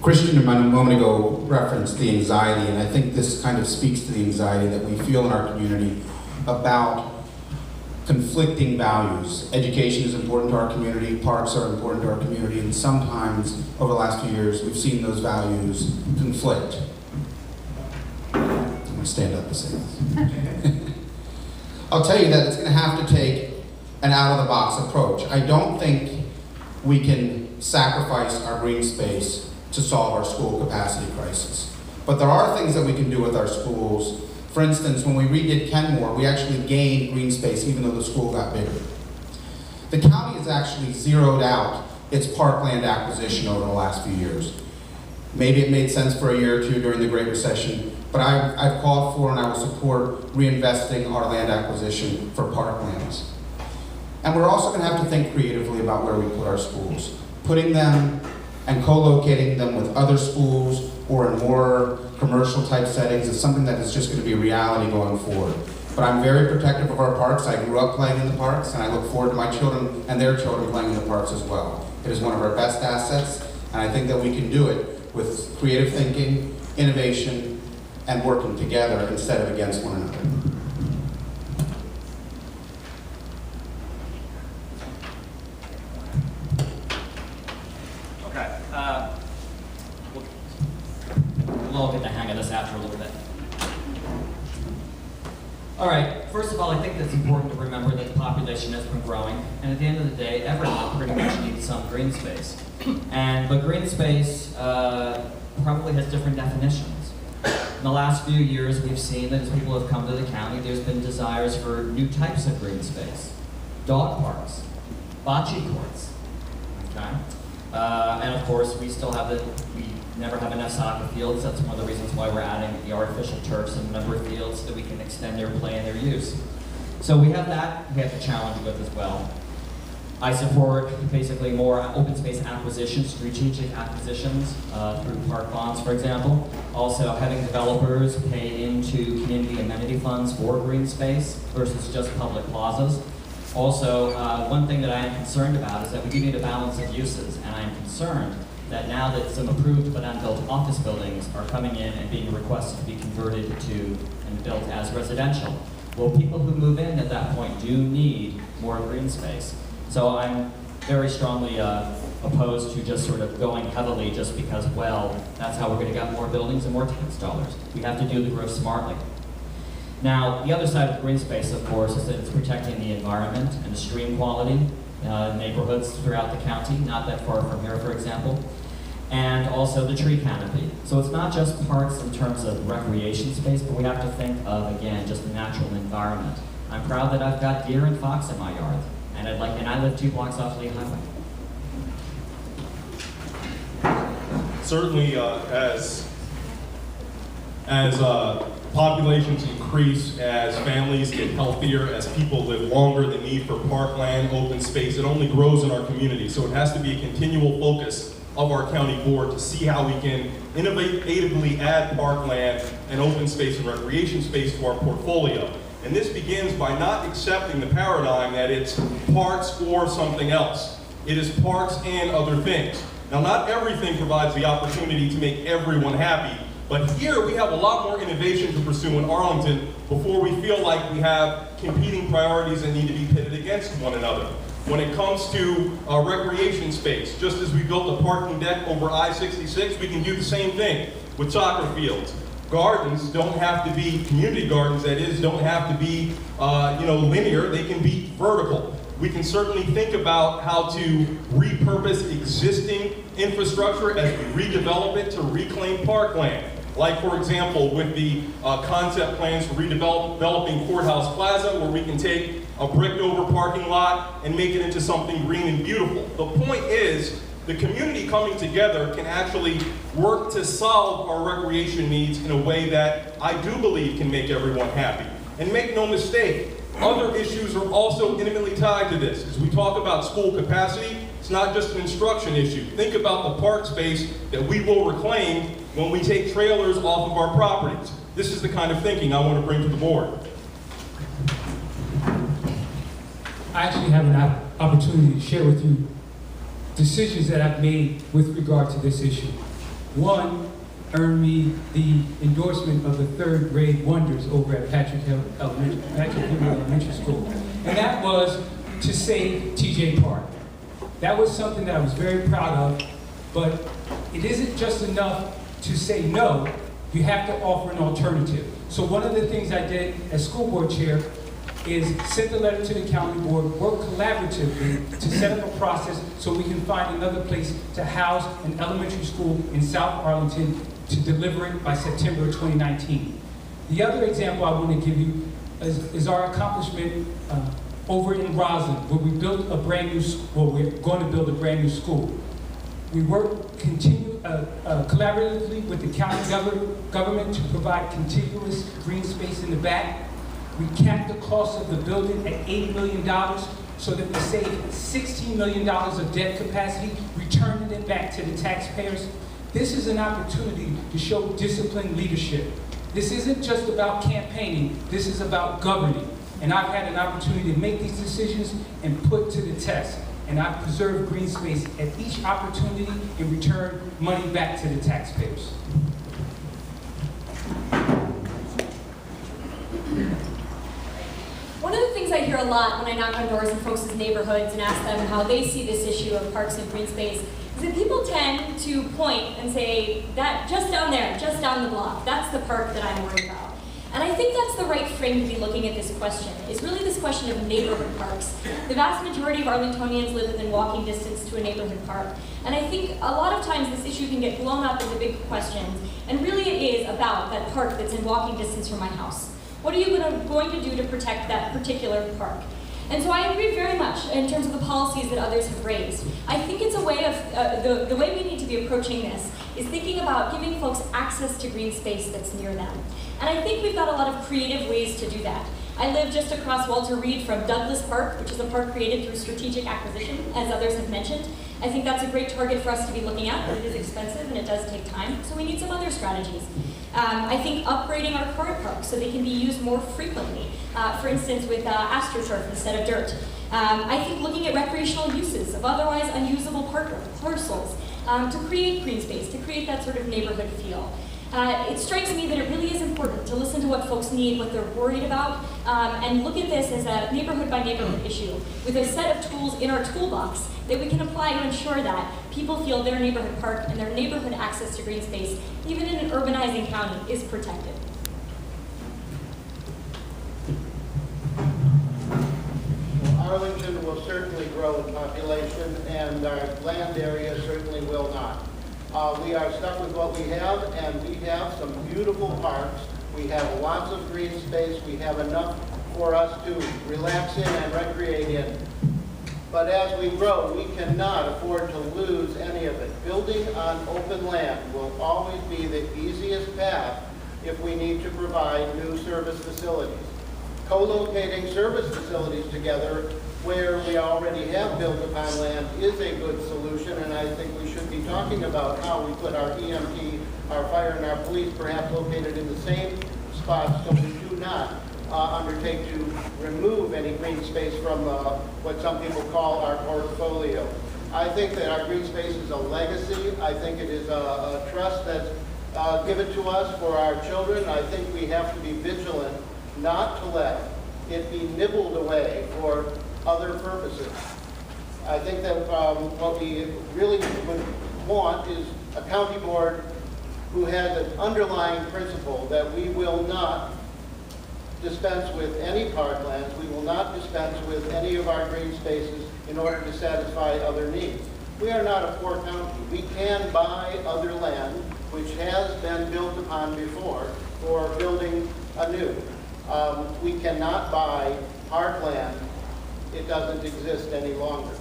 Christian a moment ago referenced the anxiety, and I think this kind of speaks to the anxiety that we feel in our community about conflicting values. Education is important to our community, parks are important to our community, and sometimes over the last few years we've seen those values conflict. I'm going to stand up to say this. I'll tell you that it's going to have to take an out-of-the-box approach. I don't think we can sacrifice our green space to solve our school capacity crisis. But there are things that we can do with our schools. For instance, when we redid Kenmore, we actually gained green space even though the school got bigger. The county has actually zeroed out its parkland acquisition over the last few years. Maybe it made sense for a year or two during the Great Recession, but I've called for and I will support reinvesting our land acquisition for parklands. And we're also going to have to think creatively about where we put our schools. Putting them and co-locating them with other schools or in more commercial type settings is something that is just going to be a reality going forward. But I'm very protective of our parks. I grew up playing in the parks, and I look forward to my children and their children playing in the parks as well. It is one of our best assets, and I think that we can do it with creative thinking, innovation, and working together instead of against one another. We'll all get the hang of this after a little bit. All right, first of all, I think it's important to remember that the population has been growing, and at the end of the day, everyone pretty much needs some green space. But green space probably has different definitions. In the last few years, we've seen that as people have come to the county, there's been desires for new types of green space. Dog parks, bocce courts, okay? And of course, we never have enough soccer fields. That's one of the reasons why we're adding the artificial turfs in a number of fields so that we can extend their play and their use. So we have that, we have to challenge with as well. I support basically more open space acquisitions, strategic acquisitions through park bonds, for example. Also having developers pay into community amenity funds for green space versus just public plazas. Also, one thing that I am concerned about is that we do need a balance of uses, and I am concerned that now that some approved but unbuilt office buildings are coming in and being requested to be converted to and built as residential, well, people who move in at that point do need more green space. So I'm very strongly opposed to just sort of going heavily just because, well, that's how we're going to get more buildings and more tax dollars. We have to do the growth smartly. Now, the other side of the green space, of course, is that it's protecting the environment and the stream quality neighborhoods throughout the county, not that far from here, for example, and also the tree canopy. So it's not just parks in terms of recreation space, but we have to think of, again, just the natural environment. I'm proud that I've got deer and fox in my yard, and I live 2 blocks off Lee Highway. Certainly, as populations increase, as families get healthier, as people live longer, the need for parkland, open space, it only grows in our community. So it has to be a continual focus of our county board to see how we can innovatively add parkland and open space and recreation space to our portfolio. And this begins by not accepting the paradigm that it's parks or something else. It is parks and other things. Now, not everything provides the opportunity to make everyone happy, but here we have a lot more innovation to pursue in Arlington before we feel like we have competing priorities that need to be pitted against one another. When it comes to recreation space, just as we built a parking deck over I-66, we can do the same thing with soccer fields. Gardens don't have to be, community gardens that is, don't have to be linear, they can be vertical. We can certainly think about how to repurpose existing infrastructure as we redevelop it to reclaim parkland. Like, for example, with the concept plans for redeveloping Courthouse Plaza, where we can take a bricked over parking lot and make it into something green and beautiful. The point is, the community coming together can actually work to solve our recreation needs in a way that I do believe can make everyone happy. And make no mistake, other issues are also intimately tied to this. As we talk about school capacity, it's not just an instruction issue. Think about the park space that we will reclaim when we take trailers off of our properties. This is the kind of thinking I want to bring to the board. I actually have an opportunity to share with you decisions that I've made with regard to this issue. One earned me the endorsement of the third grade wonders over at Patrick Hill Elementary School. And that was to save TJ Park. That was something that I was very proud of, but it isn't just enough to say no, you have to offer an alternative. So one of the things I did as school board chair is send a letter to the county board, work collaboratively to set up a process so we can find another place to house an elementary school in South Arlington to deliver it by September 2019. The other example I want to give you is our accomplishment over in Roslyn, where we built a brand new, we're going to build a brand new school. We work collaboratively with the county government to provide contiguous green space in the back. We capped the cost of the building at $80 million so that we save $16 million of debt capacity, returning it back to the taxpayers. This is an opportunity to show disciplined leadership. This isn't just about campaigning, this is about governing. And I've had an opportunity to make these decisions and put to the test. And I've preserved green space at each opportunity and return money back to the taxpayers. One of the things I hear a lot when I knock on doors in folks' neighborhoods and ask them how they see this issue of parks and green space is that people tend to point and say, that just down there, just down the block, that's the park that I'm worried about. And I think that's the right frame to be looking at this question, is really this question of neighborhood parks. The vast majority of Arlingtonians live within walking distance to a neighborhood park. And I think a lot of times this issue can get blown up into big questions, and really it is about that park that's in walking distance from my house. What are you going to do to protect that particular park? And so I agree very much in terms of the policies that others have raised. I think it's a way of, the way we need to be approaching this is thinking about giving folks access to green space that's near them. And I think we've got a lot of creative ways to do that. I live just across Walter Reed from Douglas Park, which is a park created through strategic acquisition, as others have mentioned. I think that's a great target for us to be looking at, but it is expensive and it does take time, so we need some other strategies. I think upgrading our current parks so they can be used more frequently, for instance with AstroTurf instead of dirt. I think looking at recreational uses of otherwise unusable parcels to create green space, to create that sort of neighborhood feel. It strikes me that it really is important to listen to what folks need, what they're worried about, and look at this as a neighborhood by neighborhood issue with a set of tools in our toolbox that we can apply to ensure that people feel their neighborhood park and their neighborhood access to green space, even in an urbanizing county, is protected. Arlington will certainly grow in population, and our land area certainly will not. We are stuck with what we have, and we have some beautiful parks. We have lots of green space. We have enough for us to relax in and recreate in. But as we grow, we cannot afford to lose any of it. Building on open land will always be the easiest path if we need to provide new service facilities. Co-locating service facilities together where we already have built upon land is a good solution, and I think we should be talking about how we put our EMT, our fire, and our police perhaps located in the same spots so we do not undertake to remove any green space from what some people call our portfolio. I think that our green space is a legacy. I think it is a trust that's given to us for our children. I think we have to be vigilant not to let it be nibbled away for other purposes. I think that what we really would want is a county board who has an underlying principle that we will not dispense with any parklands, we will not dispense with any of our green spaces in order to satisfy other needs. We are not a poor county. We can buy other land which has been built upon before for building anew. We cannot buy parkland. It doesn't exist any longer.